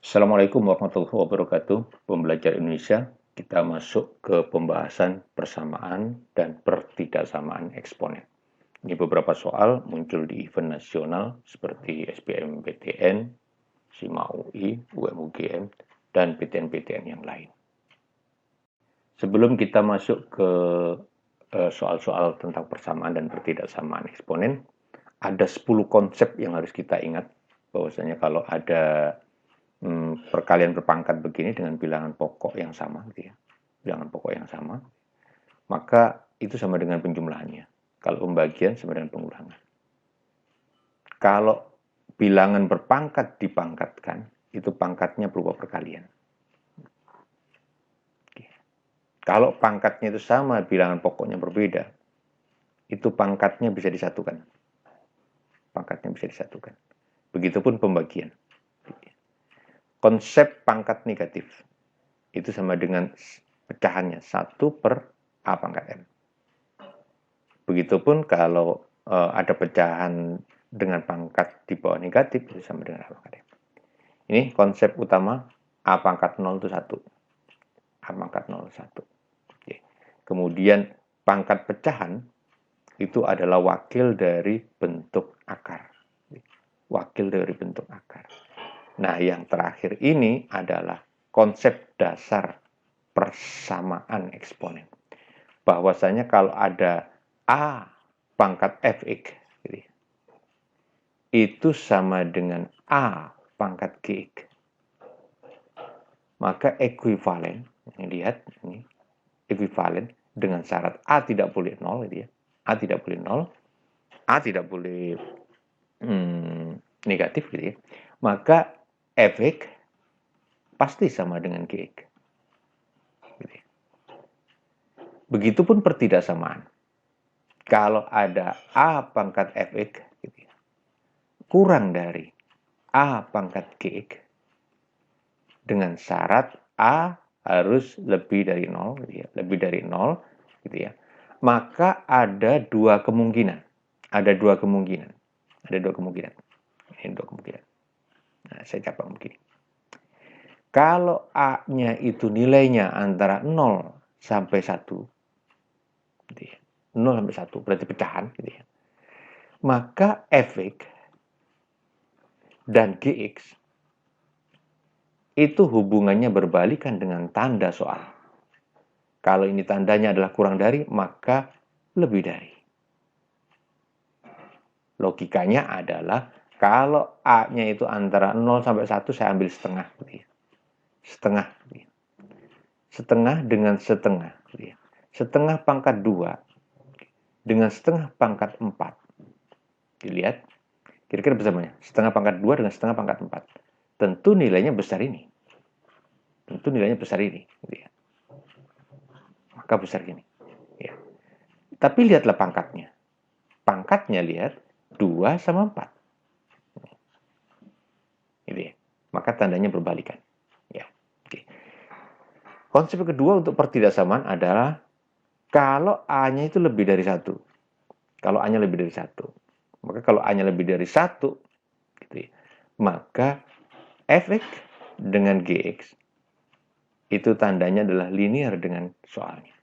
Assalamualaikum warahmatullahi wabarakatuh. Pembelajar Indonesia, kita masuk ke pembahasan persamaan dan pertidaksamaan eksponen. Ini beberapa soal muncul di event nasional seperti SBMPTN, SIMA UI, UMUGM, dan PTN-PTN yang lain. Sebelum kita masuk ke soal-soal tentang persamaan dan pertidaksamaan eksponen, ada 10 konsep yang harus kita ingat, bahwasanya kalau ada perkalian berpangkat begini dengan bilangan pokok yang sama, gitu ya, bilangan pokok yang sama, maka itu sama dengan penjumlahannya. Kalau pembagian sama dengan pengulangan. Kalau bilangan berpangkat dipangkatkan, itu pangkatnya berupa perkalian. Kalau pangkatnya itu sama, bilangan pokoknya berbeda, itu pangkatnya bisa disatukan. Pangkatnya bisa disatukan. Begitupun pembagian. Konsep pangkat negatif itu sama dengan pecahannya 1 per A pangkat M. Begitupun kalau ada pecahan dengan pangkat di bawah negatif, itu sama dengan A pangkat M. Ini konsep utama, A pangkat 0 itu 1. A pangkat 0 1. Oke. Kemudian pangkat pecahan itu adalah wakil dari bentuk akar. Wakil dari bentuk akar. Nah, yang terakhir ini adalah konsep dasar persamaan eksponen. Bahwasanya kalau ada A pangkat fx, itu sama dengan A pangkat gx. Maka ekuivalen, lihat ini, ekuivalen dengan syarat A tidak boleh 0, gitu ya. A tidak boleh 0, A tidak boleh negatif, gitu ya. Maka fx pasti sama dengan gx. Gitu ya. Begitupun pertidaksamaan. Kalau ada A pangkat fx, gitu ya, kurang dari A pangkat gx, dengan syarat A harus lebih dari 0, gitu ya, lebih dari 0, gitu ya, maka ada dua kemungkinan. Ada dua kemungkinan. Ada dua kemungkinan. Ini dua kemungkinan. Nah, saya capai begini. Kalau A-nya itu nilainya antara 0 sampai 1, gitu ya, 0 sampai 1 berarti pecahan, gitu ya, maka fx dan gx itu hubungannya berbalikan dengan tanda soal. Kalau ini tandanya adalah kurang dari, maka lebih dari. Logikanya adalah kalau A-nya itu antara 0 sampai 1, saya ambil setengah. Gitu ya. Setengah. Gitu ya. Setengah dengan setengah. Gitu ya. Setengah pangkat 2 dengan setengah pangkat 4. Dilihat. Kira-kira bersamanya. Setengah pangkat 2 dengan setengah pangkat 4. Tentu nilainya besar ini. Tentu nilainya besar ini. Gitu ya. Maka besar ini. Ya. Tapi lihatlah pangkatnya. Pangkatnya lihat 2 sama 4. Gitu ya. Maka tandanya berbalikan. Ya. Oke. Konsep kedua untuk pertidaksamaan adalah kalau A-nya itu lebih dari 1. Kalau A-nya lebih dari 1. Maka kalau A-nya lebih dari 1, gitu ya, maka fx dengan gx itu tandanya adalah linear dengan soalnya.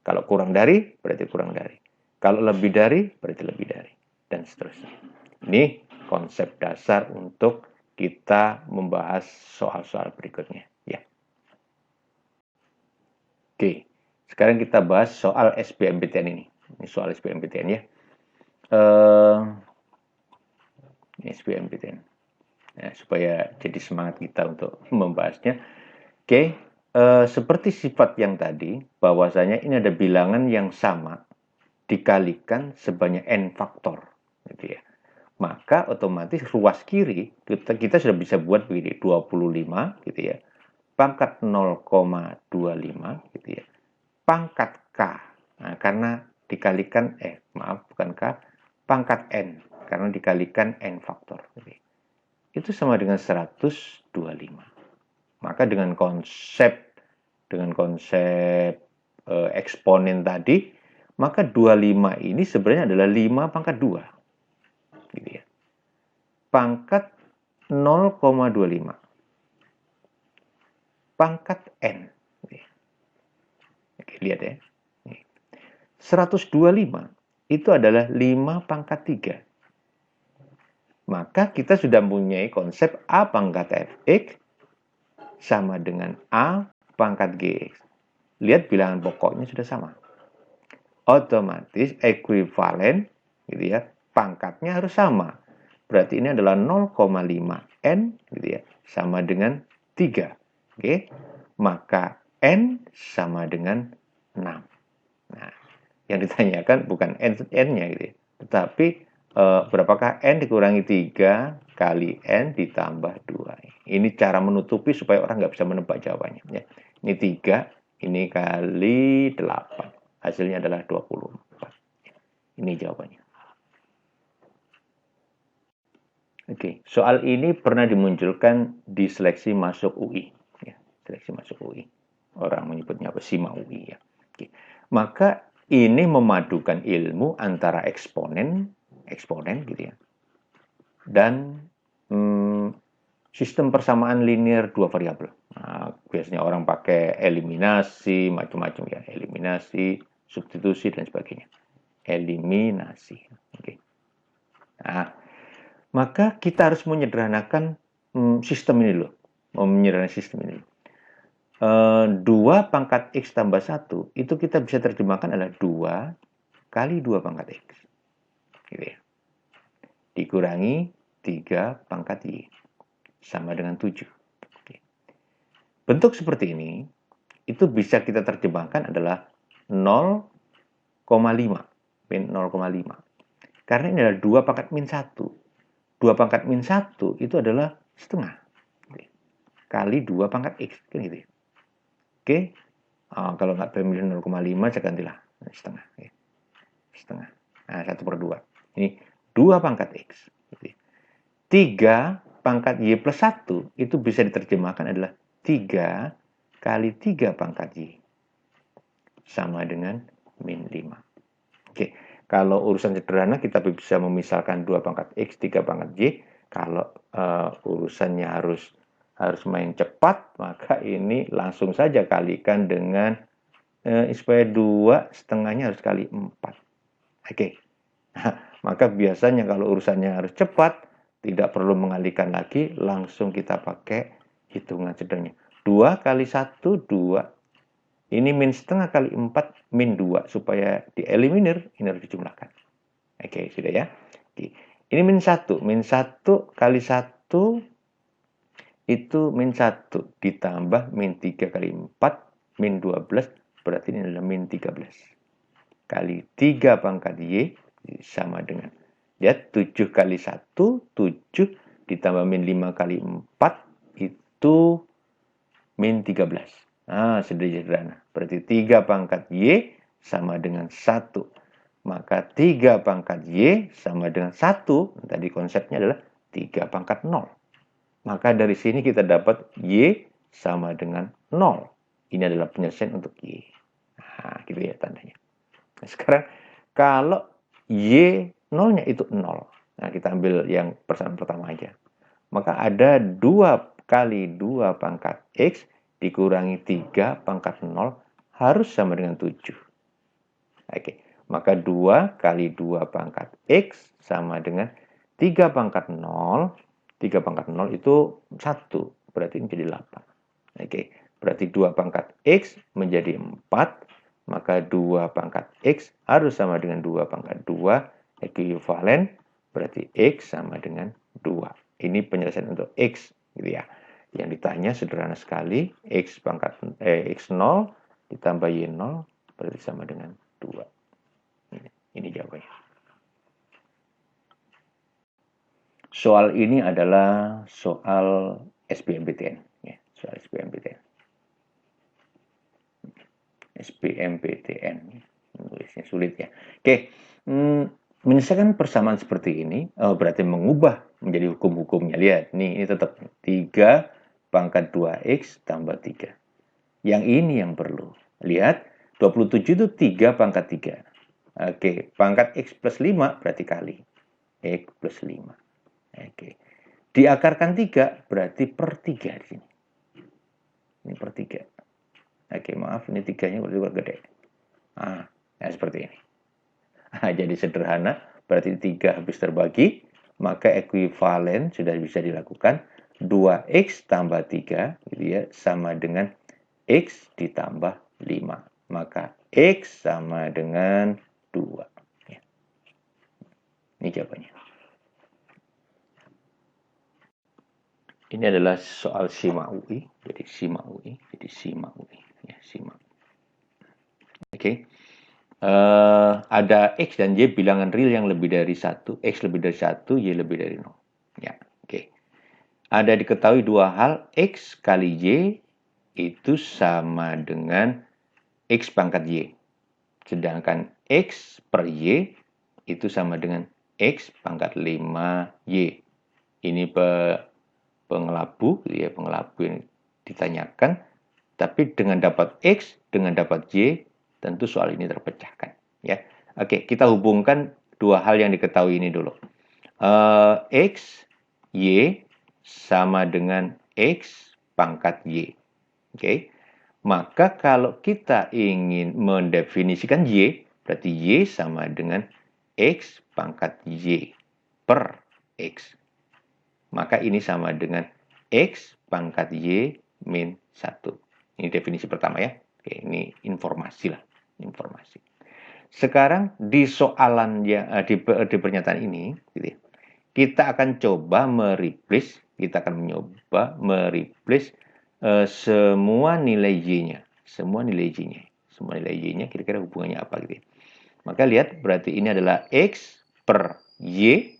Kalau kurang dari, berarti kurang dari. Kalau lebih dari, berarti lebih dari. Dan seterusnya. Ini konsep dasar untuk kita membahas soal-soal berikutnya. Ya. Oke, sekarang kita bahas soal SBMPTN ini. Ini soal SBMPTN ya. Ini SBMPTN. Ya, supaya jadi semangat kita untuk membahasnya. Oke, seperti sifat yang tadi, bahwasanya ini ada bilangan yang sama dikalikan sebanyak n faktor, gitu ya. Maka otomatis ruas kiri kita sudah bisa buat begini, 25, gitu ya. Pangkat 0,25, gitu ya. Pangkat K, nah, karena dikalikan, bukan K, pangkat N, karena dikalikan N faktor. Gitu ya. Itu sama dengan 125. Maka dengan konsep eksponen tadi, maka 25 ini sebenarnya adalah 5 pangkat 2. Gitu ya. Pangkat 0,25. pangkat N. Oke, lihat ya. 125 itu adalah 5 pangkat 3. Maka kita sudah mempunyai konsep A pangkat Fx sama dengan A pangkat Gx. Lihat bilangan pokoknya sudah sama. Otomatis ekuivalen gitu ya, pangkatnya harus sama. Berarti ini adalah 0,5 N gitu ya, sama dengan 3. Oke. Maka N sama dengan 6. Nah, yang ditanyakan bukan N-nya gitu ya, tetapi berapakah N dikurangi 3 kali N ditambah 2. Ini cara menutupi supaya orang nggak bisa menebak jawabannya. Ya. Ini 3, ini kali 8. Hasilnya adalah 24. Ini jawabannya. Oke, soal ini pernah dimunculkan di seleksi masuk UI. Ya, seleksi masuk UI. Orang menyebutnya apa? SIMA UI. Ya. Oke. Maka ini memadukan ilmu antara eksponen gitu ya, dan sistem persamaan linear dua variabel. Nah, biasanya orang pakai eliminasi, macam-macam ya, eliminasi, substitusi dan sebagainya. Eliminasi. Oke. Nah, maka kita harus menyederhanakan sistem ini loh. Menyederhanakan sistem ini. 2 pangkat X tambah 1 itu kita bisa terjemahkan adalah 2 kali 2 pangkat X. Gitu ya. Dikurangi 3 pangkat Y. Sama dengan 7. Oke. Bentuk seperti ini itu bisa kita terjemahkan adalah 0,5. Min 0,5. Karena ini adalah 2 pangkat min 1. 2 pangkat min 1 itu adalah setengah. Kali 2 pangkat X. Kan gitu ya. Oke. Kalau nggak pemilih 0,5, saya gantilah setengah. Ya. Setengah. Nah, 1/2. Ini 2 pangkat X. 3 pangkat Y plus 1 itu bisa diterjemahkan adalah 3 kali 3 pangkat Y. Sama dengan min 5. Oke. Kalau urusan sederhana kita bisa memisalkan 2 pangkat X, 3 pangkat Y. Kalau urusannya harus main cepat, maka ini langsung saja kalikan dengan supaya 2 setengahnya harus kali 4. Oke. Maka biasanya kalau urusannya harus cepat, tidak perlu mengalihkan lagi, langsung kita pakai hitungan sederhana. 2 kali 1, 2. Ini min setengah kali 4, min 2. Supaya dieliminir, ini harus dijumlahkan. Oke, sudah ya. Oke. Ini min 1. Min 1 kali 1 itu min 1 ditambah min 3 kali 4, min 12, berarti ini adalah min 13. Kali 3 pangkat Y sama dengan, ya, 7 kali 1, 7, ditambah min 5 kali 4, itu min 13. Nah, sederhana. Berarti 3 pangkat Y sama dengan 1. Maka 3 pangkat Y sama dengan 1. Tadi konsepnya adalah 3 pangkat 0. Maka dari sini kita dapat Y sama dengan 0. Ini adalah penyelesaian untuk Y. Nah, gitu ya tandanya. Nah, sekarang kalau Y 0-nya itu 0. Nah, kita ambil yang persamaan pertama aja. Maka ada 2 kali 2 pangkat X dikurangi 3 pangkat 0 harus sama dengan 7. Oke. Maka 2 kali 2 pangkat X sama dengan 3 pangkat 0. 3 pangkat 0 itu 1. Berarti ini jadi 8. Oke. Berarti 2 pangkat X menjadi 4. Maka 2 pangkat X harus sama dengan 2 pangkat 2. Ekuivalen. Berarti X sama dengan 2. Ini penyelesaian untuk X. Gitu ya. Yang ditanya sederhana sekali. X X0 ditambah Y0 berarti sama dengan 2. Ini jawabannya. Soal ini adalah soal SBMPTN. Ya, soal SBMPTN. SBMPTN. Nulisnya sulit ya. Oke. Menyelesaikan persamaan seperti ini, berarti mengubah menjadi hukum-hukumnya. Lihat, nih, ini tetap 3 pangkat 2X tambah 3. Yang ini yang perlu. Lihat, 27 itu 3 pangkat 3. Oke, pangkat X plus 5 berarti kali. X plus 5. Oke. Diakarkan 3 berarti per 3 di sini. Ini per 3. Oke, maaf, ini 3-nya berarti gede. Ya seperti ini. Jadi sederhana, berarti 3 habis terbagi, maka ekuivalen sudah bisa dilakukan. 2x tambah 3 gitu ya, sama dengan x ditambah 5. Maka x sama dengan 2. Ya. Ini jawabannya. Ini adalah soal SIMA UI. Jadi SIMA UI. Jadi SIMA UI. Ya, SIMA. Oke. Ada X dan Y bilangan real yang lebih dari 1. X lebih dari 1, Y lebih dari 0. Ya, oke. Ada diketahui dua hal. X kali Y itu sama dengan X pangkat Y. Sedangkan X per Y itu sama dengan X pangkat 5Y. Ini pengelabu, ya, pengelabu yang ditanyakan. Tapi dengan dapat X, dengan dapat Y, tentu soal ini terpecahkan. Ya, oke, kita hubungkan dua hal yang diketahui ini dulu. X, Y sama dengan X pangkat Y. Oke, maka kalau kita ingin mendefinisikan Y, berarti Y sama dengan X pangkat Y per X. Maka ini sama dengan X pangkat Y min 1. Ini definisi pertama ya. Oke, ini informasi lah. Informasi. Sekarang di soalan yang di pernyataan ini, gitu ya, kita akan coba mereplace, semua nilai Y-nya. Semua nilai Y-nya. Semua nilai Y-nya kira-kira hubungannya apa gitu ya. Maka lihat, berarti ini adalah X per Y.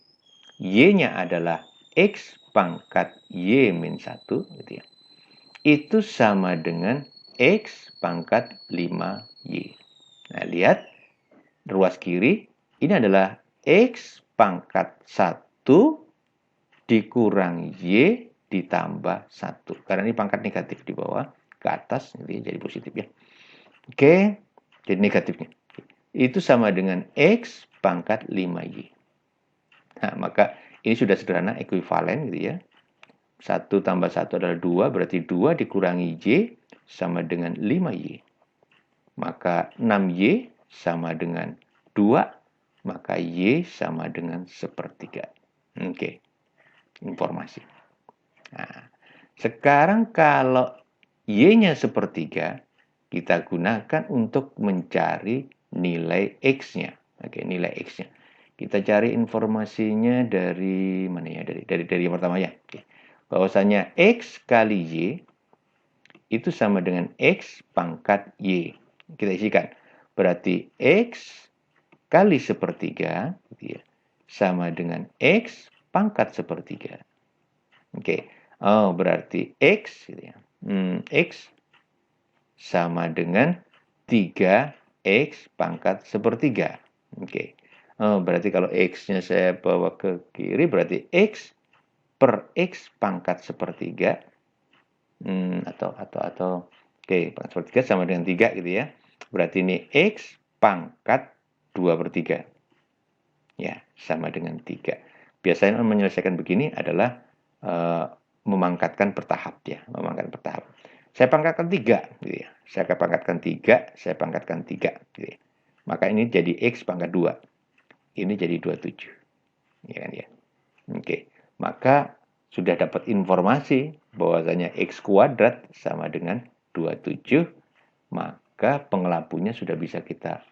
Y-nya adalah X pangkat Y min 1, gitu ya. Itu sama dengan X pangkat 5Y. Nah, lihat, ruas kiri, ini adalah X pangkat 1 dikurangi Y ditambah 1. Karena ini pangkat negatif di bawah, ke atas, jadi positif ya. Oke, jadi negatifnya. Itu sama dengan X pangkat 5Y. Nah, maka ini sudah sederhana, ekuivalen gitu ya. 1 tambah 1 adalah 2, berarti 2 dikurangi Y sama dengan 5Y. Maka 6Y sama dengan 2, maka Y sama dengan 1/3. Oke, informasi. Nah, sekarang kalau Y-nya 1/3, kita gunakan untuk mencari nilai X-nya. Oke, nilai X-nya. Kita cari informasinya dari mana ya? Dari yang pertama ya. Oke. Bahwasanya X kali Y itu sama dengan X pangkat Y. Kita isikan. Berarti X kali 1/3 gitu ya, sama dengan X pangkat 1/3. Oke. Oh, berarti X gitu ya. X sama dengan 3X pangkat 1/3. Oke. Oh, berarti kalau X-nya saya bawa ke kiri, berarti X per X pangkat 1/3. Atau oke, pangkat 1/3 sama dengan 3 gitu ya. Berarti ini X pangkat 2/3. Ya, sama dengan 3. Biasanya menyelesaikan begini adalah memangkatkan bertahap ya, memangkatkan bertahap. Saya pangkatkan 3 gitu ya. Saya pangkatkan 3, saya pangkatkan 3 gitu ya. Maka ini jadi X pangkat 2. Ini jadi 27. Ya kan ya. Oke. Maka sudah dapat informasi bahwasanya X kuadrat sama dengan 27, maka pengelabunya sudah bisa kita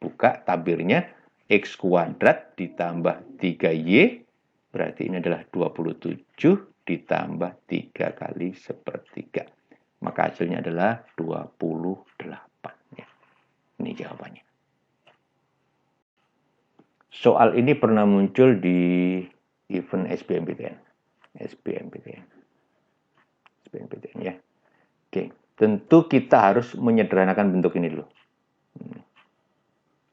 buka tabirnya. X kuadrat ditambah 3Y, berarti ini adalah 27 ditambah 3 kali 1/3. Maka hasilnya adalah 28. Ya. Ini jawabannya. Soal ini pernah muncul di event SBMPTN. SBMPTN ya. Oke, tentu kita harus menyederhanakan bentuk ini dulu.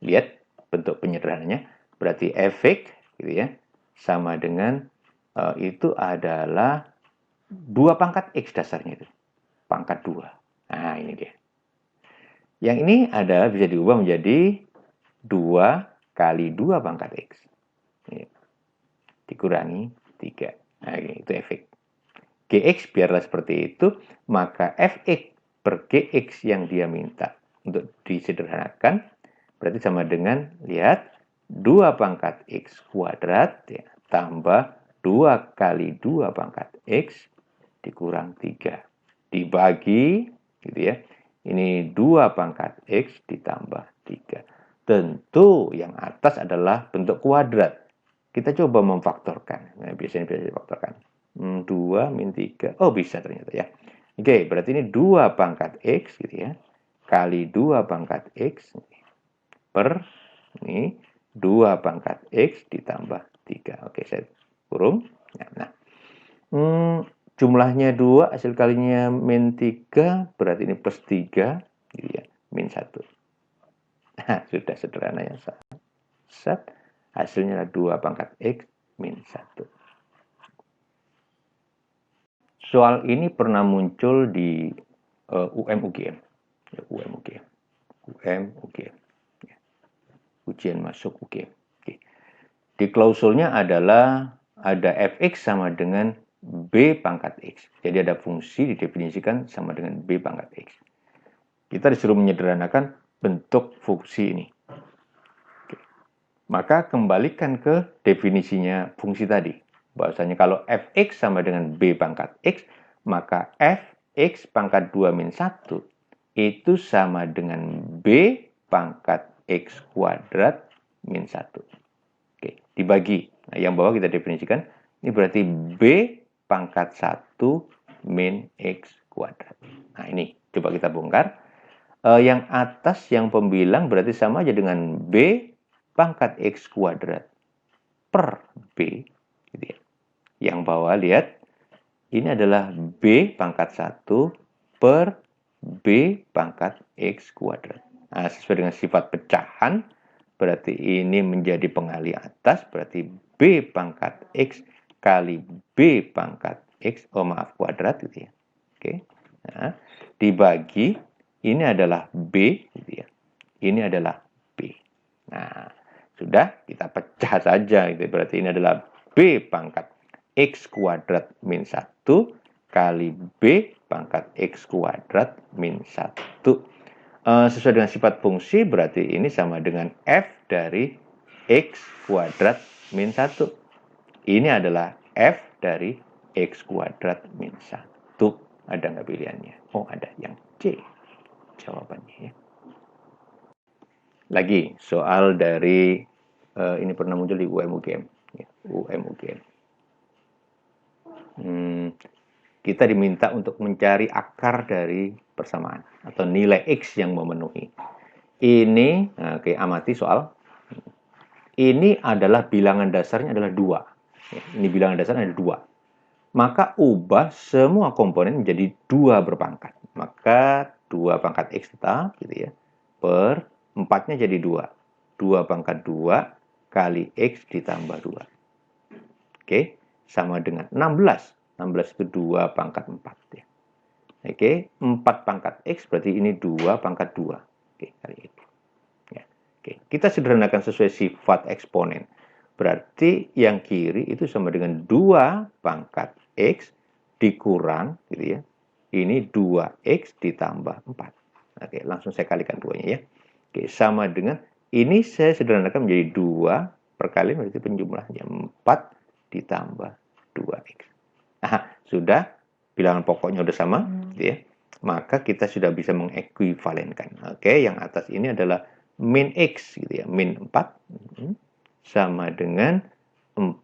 Lihat bentuk penyederhananya, berarti efek gitu ya, sama dengan itu adalah 2 pangkat X dasarnya itu. Pangkat 2. Nah, ini dia. Yang ini ada bisa diubah menjadi 2 kali 2 pangkat X. Ini. Dikurangi 3. Nah, itu efek. Gx biarlah seperti itu, maka Fx per Gx yang dia minta untuk disederhanakan berarti sama dengan, lihat, 2 pangkat X kuadrat ya, tambah 2 kali 2 pangkat X dikurang 3. Dibagi, gitu ya. Ini 2 pangkat X ditambah 3. Tentu yang atas adalah bentuk kuadrat. Kita coba memfaktorkan. Nah, biasanya bisa difaktorkan. 2 min 3. Oh, bisa ternyata ya. Oke, berarti ini 2 pangkat X gitu ya. Kali 2 pangkat X per ini 2 pangkat X ditambah 3. Oke, saya kurung. Nah, jumlahnya 2, hasil kalinya min 3, berarti ini plus 3, gitu ya, min 1. Nah, sudah sederhana ya. Set, hasilnya 2 pangkat X min 1. Soal ini pernah muncul di UM-UGM. Ya, UM-UGM. UM-UGM. Ya. Ujian masuk UGM. Oke. Di klausulnya adalah ada fx sama dengan b pangkat x. Jadi ada fungsi didefinisikan sama dengan b pangkat x. Kita disuruh menyederhanakan bentuk fungsi ini. Oke. Maka kembalikan ke definisinya fungsi tadi. Bahwasanya kalau fx sama dengan b pangkat x, maka fx pangkat 2 min 1 itu sama dengan b pangkat x kuadrat min 1. Oke, dibagi. Nah, yang bawah kita definisikan, ini berarti b pangkat 1 min x kuadrat. Nah, ini coba kita bongkar. Yang atas yang pembilang berarti sama aja dengan b pangkat x kuadrat per b. Gitu ya. Yang bawah lihat, ini adalah b pangkat 1 per b pangkat x kuadrat. Nah, sesuai dengan sifat pecahan, berarti ini menjadi pengali atas, berarti b pangkat x kali b pangkat x, kuadrat gitu ya. Oke. Nah, dibagi, ini adalah b gitu ya. Ini adalah b. Nah, sudah, kita pecah saja gitu. Berarti ini adalah b pangkat x kuadrat min 1 kali b pangkat x kuadrat min 1. Sesuai dengan sifat fungsi, berarti ini sama dengan f dari x kuadrat min 1. Ini adalah f dari x kuadrat min 1. Ada nggak pilihannya? Oh, ada yang C jawabannya ya. Lagi, soal dari ini pernah muncul di UM-UGM. Ya, UM-UGM. Kita diminta untuk mencari akar dari persamaan atau nilai X yang memenuhi. Ini, oke, amati soal. Ini adalah bilangan dasarnya adalah 2. Ini bilangan dasarnya ada 2. Maka ubah semua komponen menjadi 2 berpangkat. Maka 2 pangkat X tetap, gitu ya, per 4-nya jadi 2. 2 pangkat 2 kali X ditambah 2. Oke, sama dengan 16. 16 itu 2 pangkat 4 ya. Oke, 4 pangkat X berarti ini 2 pangkat 2. Oke, kali ini. Ya. Oke, kita sederhanakan sesuai sifat eksponen. Berarti yang kiri itu sama dengan 2 pangkat X dikurang, gitu ya. Ini 2X ditambah 4. Oke, langsung saya kalikan 2-nya ya. Oke, sama dengan, ini saya sederhanakan menjadi 2 perkalian berarti penjumlahnya 4 ditambah 2X. Nah, sudah, bilangan pokoknya sudah sama, gitu ya. Maka kita sudah bisa mengekuivalenkan. Oke, yang atas ini adalah min X, gitu ya, min 4 sama dengan 4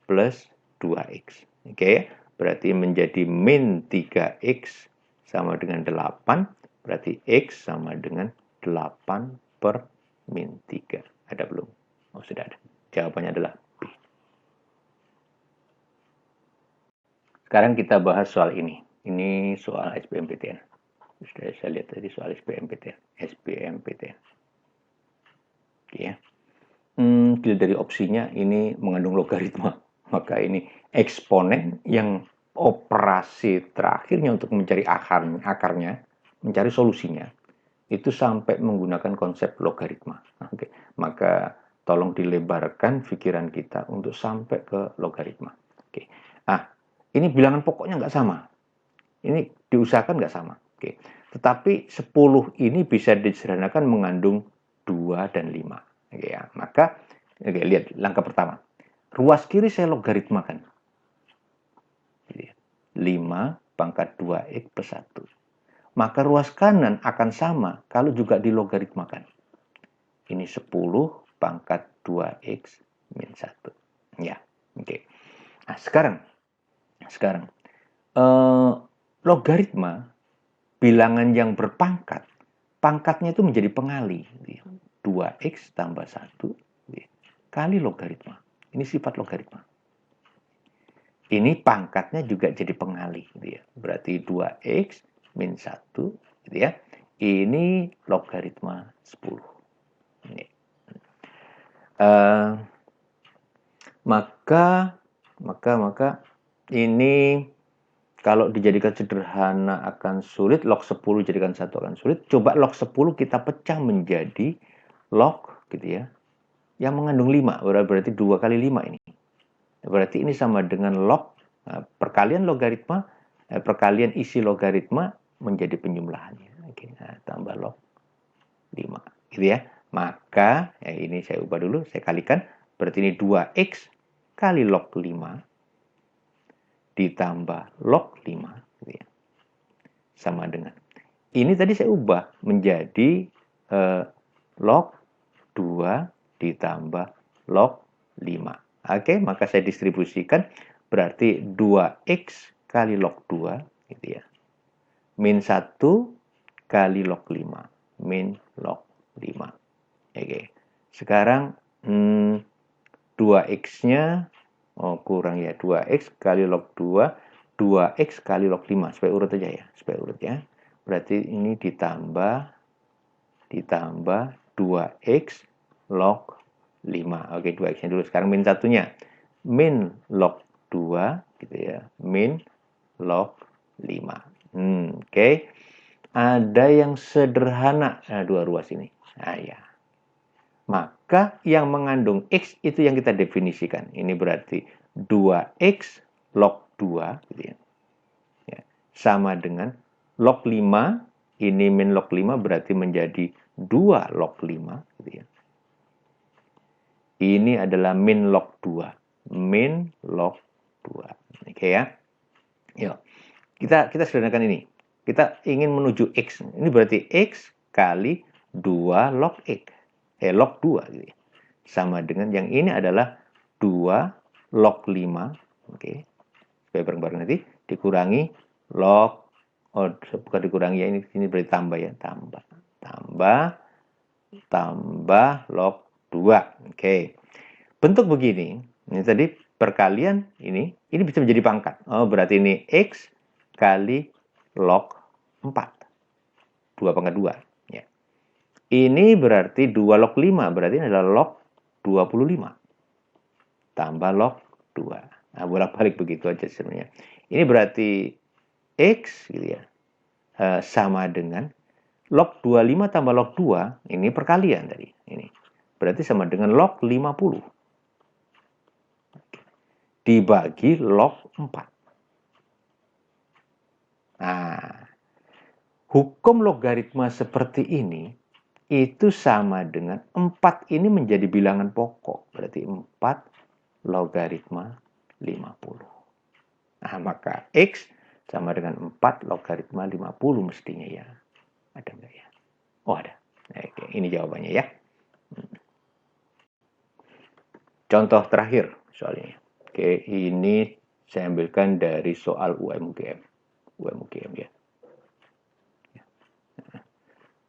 plus 2X. Oke, berarti menjadi min 3X sama dengan 8, berarti X sama dengan 8 per min 3. Ada belum? Oh, sudah ada. Jawabannya adalah B. Sekarang kita bahas soal ini. Ini soal SBMPTN. Sudah saya lihat tadi soal SBMPTN. SBMPTN. Oke ya. Dari opsinya ini mengandung logaritma. Maka ini eksponen yang operasi terakhirnya untuk mencari akarnya, mencari solusinya, itu sampai menggunakan konsep logaritma. Oke. Maka tolong dilebarkan pikiran kita untuk sampai ke logaritma. Oke. ini bilangan pokoknya nggak sama. Ini diusahakan nggak sama. Oke. Tetapi 10 ini bisa disederhanakan mengandung 2 dan 5. Oke, ya. Maka, oke, lihat langkah pertama. Ruas kiri saya logaritmakan. 5 pangkat 2x plus 1. Maka ruas kanan akan sama kalau juga dilogaritmakan. Ini 10 pangkat 2x min 1. Ya, oke. Nah, sekarang logaritma bilangan yang berpangkat, pangkatnya itu menjadi pengali. 2x tambah 1 kali logaritma. Ini sifat logaritma. Ini pangkatnya juga jadi pengali. Berarti 2x min 1. Gitu ya. Ini logaritma 10. Ini. Maka ini kalau dijadikan sederhana akan sulit, log 10 jadikan 1 akan sulit. Coba log 10 kita pecah menjadi log gitu ya, yang mengandung 5, berarti 2 kali 5 ini. Berarti ini sama dengan log, perkalian logaritma, perkalian isi logaritma menjadi penjumlahannya. Oke, nah, tambah log 5, gitu ya. Maka, ya ini saya ubah dulu, saya kalikan, berarti ini 2x kali log 5 ditambah log 5 gitu ya. Sama dengan ini tadi saya ubah menjadi log 2 ditambah log 5. Oke, maka saya distribusikan berarti 2x kali log 2 gitu ya. Min 1 kali log 5 min log 5. Oke. Sekarang 2x-nya kurang ya, 2x kali log 2, 2x kali log 5, supaya urut aja ya, supaya urut ya. Berarti ini ditambah 2x log 5. Oke, 2x-nya dulu. Sekarang min satunya. Min log 2 gitu ya, min log 5. Oke. Ada yang sederhana, dua ruas ini. Nah, ya. Maka yang mengandung X itu yang kita definisikan. Ini berarti 2X log 2 gitu ya. Sama dengan log 5. Ini min log 5 berarti menjadi 2 log 5 gitu ya. Ini adalah min log 2. Min log 2. Oke ya. Yuk. Kita sederhanakan ini. Kita ingin menuju X. Ini berarti X kali 2 log X. Log 2 gitu ya. Sama dengan yang ini adalah 2 log 5. Oke. Supaya bareng-bareng nanti dikurangi log, bukan dikurangi ya, ini berarti tambah ya, tambah log 2. Oke. Bentuk begini, ini tadi perkalian ini bisa menjadi pangkat. Oh, berarti ini X kali log 4. 2 pangkat 2. Ini berarti 2 log 5, berarti ini adalah log 25. Tambah log 2. Nah, bolak-balik begitu aja sebenarnya. Ini berarti X gitu ya, sama dengan log 25 tambah log 2, ini perkalian tadi. Ini berarti sama dengan log 50. Dibagi log 4. Nah, hukum logaritma seperti ini itu sama dengan 4 ini menjadi bilangan pokok. Berarti 4 logaritma 50. Nah, maka X sama dengan 4 logaritma 50 mestinya ya. Ada enggak ya? Oh, ada. Oke, ini jawabannya ya. Contoh terakhir soal ini. Oke, ini saya ambilkan dari soal UMGM. UMGM ya.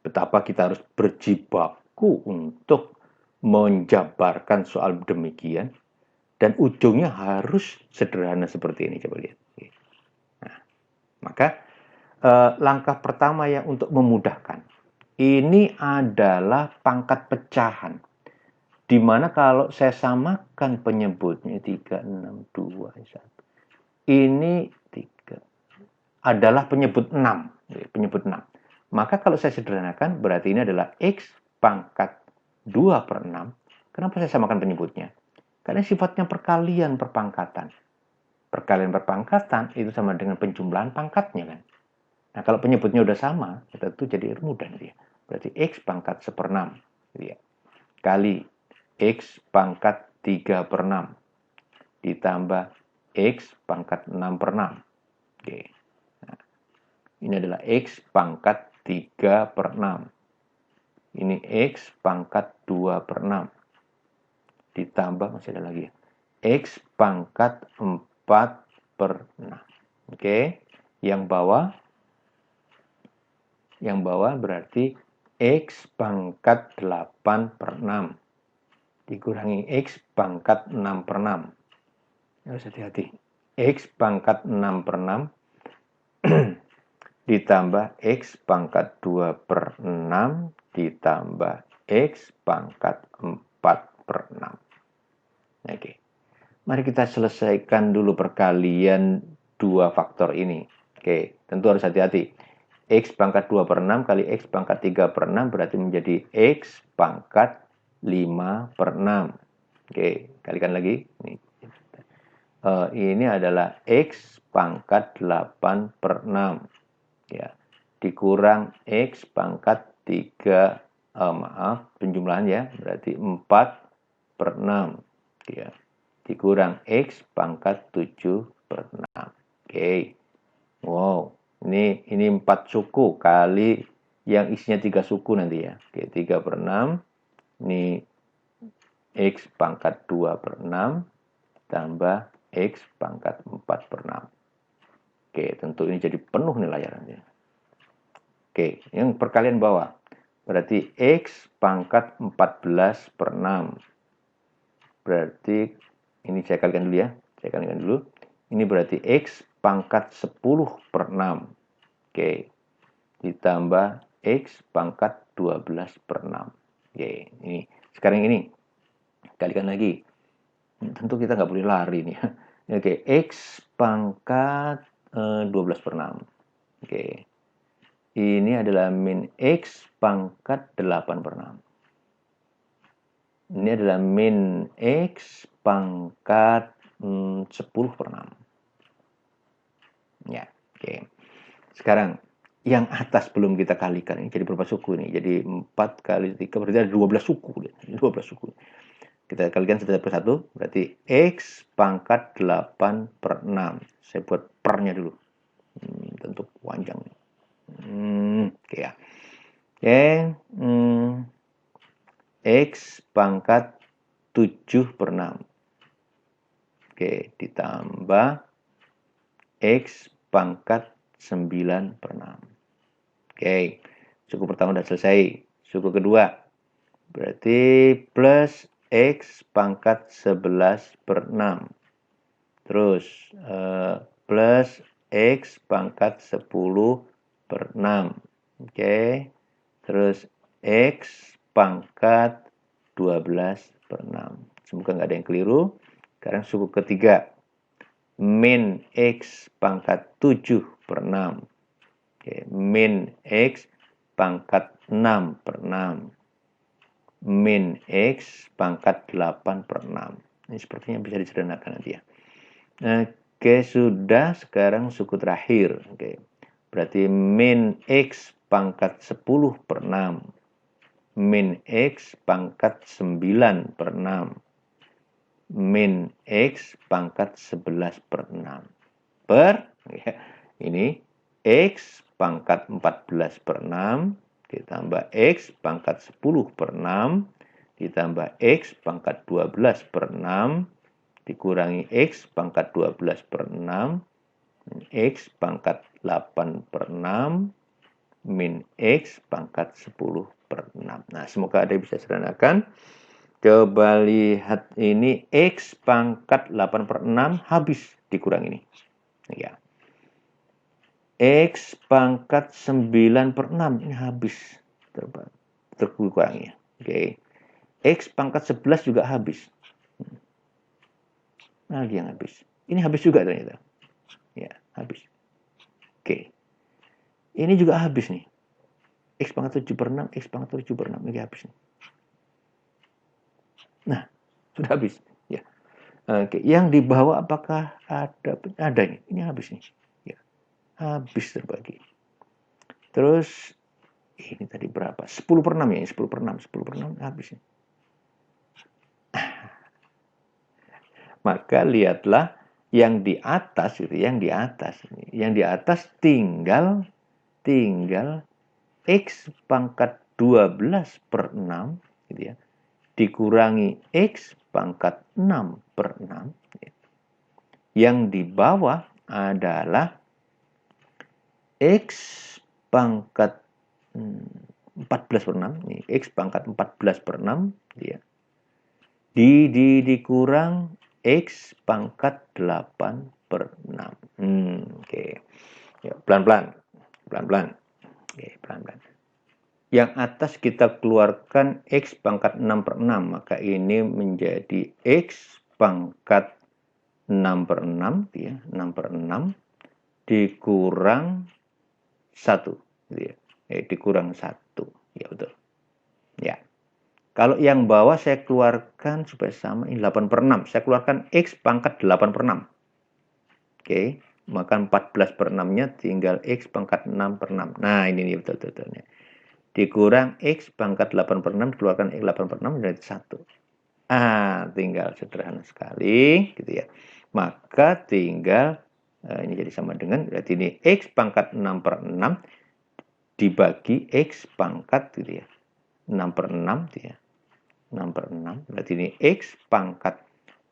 Betapa kita harus berjibaku untuk menjabarkan soal demikian, dan ujungnya harus sederhana seperti ini. Coba lihat. Nah, maka langkah pertama yang untuk memudahkan, ini adalah pangkat pecahan. Dimana kalau saya samakan penyebutnya 3, 6, 2, 1. Ini 3 adalah penyebut 6. Penyebut 6. Maka kalau saya sederhanakan, berarti ini adalah X pangkat 2/6. Kenapa saya samakan penyebutnya? Karena sifatnya perkalian perpangkatan. perkalian perpangkatan itu sama dengan penjumlahan pangkatnya kan. Nah, kalau penyebutnya udah sama, kita tuh jadi mudah nih ya. Berarti X pangkat 1/6 gitu ya. Kali X pangkat 3/6 ditambah X pangkat 6/6. Oke. Nah, ini adalah X pangkat 3/6. Ini X pangkat 2/6. Ditambah, masih ada lagi ya. X pangkat 4/6. Oke. Yang bawah berarti X pangkat 8/6 dikurangi X pangkat 6/6. Harus hati-hati. X pangkat 6/6 ditambah X pangkat 2/6 ditambah X pangkat 4/6. Oke. Mari kita selesaikan dulu perkalian dua faktor ini. Oke, tentu harus hati-hati. X pangkat 2/6 kali X pangkat 3/6 berarti menjadi X pangkat 5/6. Oke, kalikan lagi. Ini adalah X pangkat 8/6. Ya, dikurang X pangkat 3, penjumlahan ya, berarti 4/6. Ya, dikurang X pangkat 7/6. Oke. Wow, ini 4 suku kali yang isinya 3 suku nanti ya. Oke, 3/6. Ini X pangkat 2/6 tambah X pangkat 4/6. Oke, tentu ini jadi penuh nih layarnya. Oke, yang perkalian bawah. Berarti X pangkat 14/6. Berarti ini saya kalikan dulu ya. Saya kalikan dulu. Ini berarti X pangkat 10/6. Oke. Ditambah X pangkat 12/6. Oke, ini. Sekarang ini. Kalikan lagi. Tentu kita nggak boleh lari nih. Oke, X pangkat 12/6. Oke. Ini adalah min X pangkat 8/6. Ini adalah min X pangkat 10/6. Ya, oke. Sekarang, yang atas belum kita kalikan. Ini jadi berapa suku nih? Jadi 4 kali 3 berarti ada 12 suku. 12 suku. Kita kalikan satu persatu. Berarti X pangkat 8/6. Saya buat pernya dulu. Tentu panjang. Oke ya. Oke. X pangkat 7/6. Oke, ditambah X pangkat 9/6. Oke, suku pertama sudah selesai. Suku kedua, berarti plus X pangkat 11/6. Terus, plus X pangkat 10/6. Oke, terus X pangkat 12/6. Semoga nggak ada yang keliru. Sekarang suku ketiga. Min X pangkat 7/6. Oke, min X pangkat 6/6. Min X pangkat 8/6. Ini sepertinya bisa disederhanakan nanti ya. Oke, sudah. Sekarang suku terakhir. Oke. Berarti min X pangkat 10/6. Min X pangkat 9/6. Min X pangkat 11/6. Ya, ini X pangkat 14/6 ditambah X pangkat 10/6 ditambah X pangkat 12/6 dikurangi X pangkat 12/6 X pangkat 8/6 min X pangkat 10/6. Nah, semoga ada yang bisa sederhanakan. Coba lihat ini X pangkat 8/6 habis dikurang ini. Ya. X pangkat 9/6 ini habis terkurangi. Oke. X pangkat 11 juga habis. Nah, dia yang habis. Ini habis juga ternyata. Ya, habis. Oke. Ini juga habis nih. X pangkat 7/6, X pangkat 7/6. Ini habis nih. Nah, sudah habis. Ya. Oke, yang di bawah apakah ada nih? Ini habis nih. Ya, habis terbagi. Terus ini tadi berapa? 10/6 ya, 10/6, 10/6 habis nih. Maka lihatlah yang di atas itu, yang di atas tinggal X pangkat 12/6 gitu ya, dikurangi X pangkat 6/6. Yang di bawah adalah X pangkat 14/6, X pangkat 14/6 ya, dikurang X pangkat 8/6. Oke. Ya, pelan-pelan. Oke, pelan-pelan. Yang atas kita keluarkan X pangkat 6/6, maka ini menjadi X pangkat 6/6 ya, 6/6 dikurang 1 gitu ya. Dikurang 1. Ya betul. Ya. Kalau yang bawah saya keluarkan supaya sama, ini 8/6. Saya keluarkan X pangkat 8/6. Oke, maka 14/6-nya tinggal X pangkat 6/6. Nah, ini nih betul-betul. Dikurang X pangkat 8/6, dikeluarkan X 8/6 menjadi 1. Tinggal sederhana sekali gitu ya. Maka tinggal ini jadi sama dengan, berarti ini X pangkat 6/6 dibagi X pangkat gitu ya, 6/6 gitu ya. 6/6 berarti ini X pangkat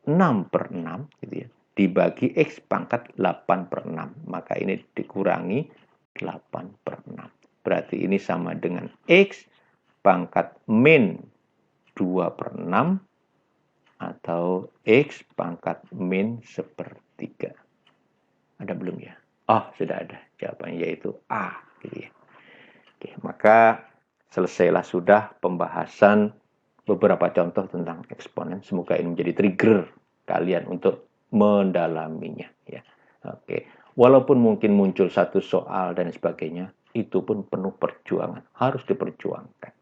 6/6 gitu ya, dibagi X pangkat 8/6, maka ini dikurangi 8/6. Berarti ini sama dengan X pangkat min 2/6 atau X pangkat min 1/3. Ada belum ya? Oh, sudah ada jawabannya, yaitu A gitu ya. Oke, maka selesailah sudah pembahasan beberapa contoh tentang eksponen. Semoga ini menjadi trigger kalian untuk mendalaminya ya. Oke, walaupun mungkin muncul satu soal dan sebagainya, itu pun penuh perjuangan, harus diperjuangkan.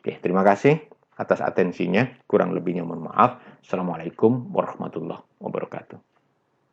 Oke, terima kasih atas atensinya. Kurang lebihnya mohon maaf. Assalamualaikum warahmatullahi wabarakatuh.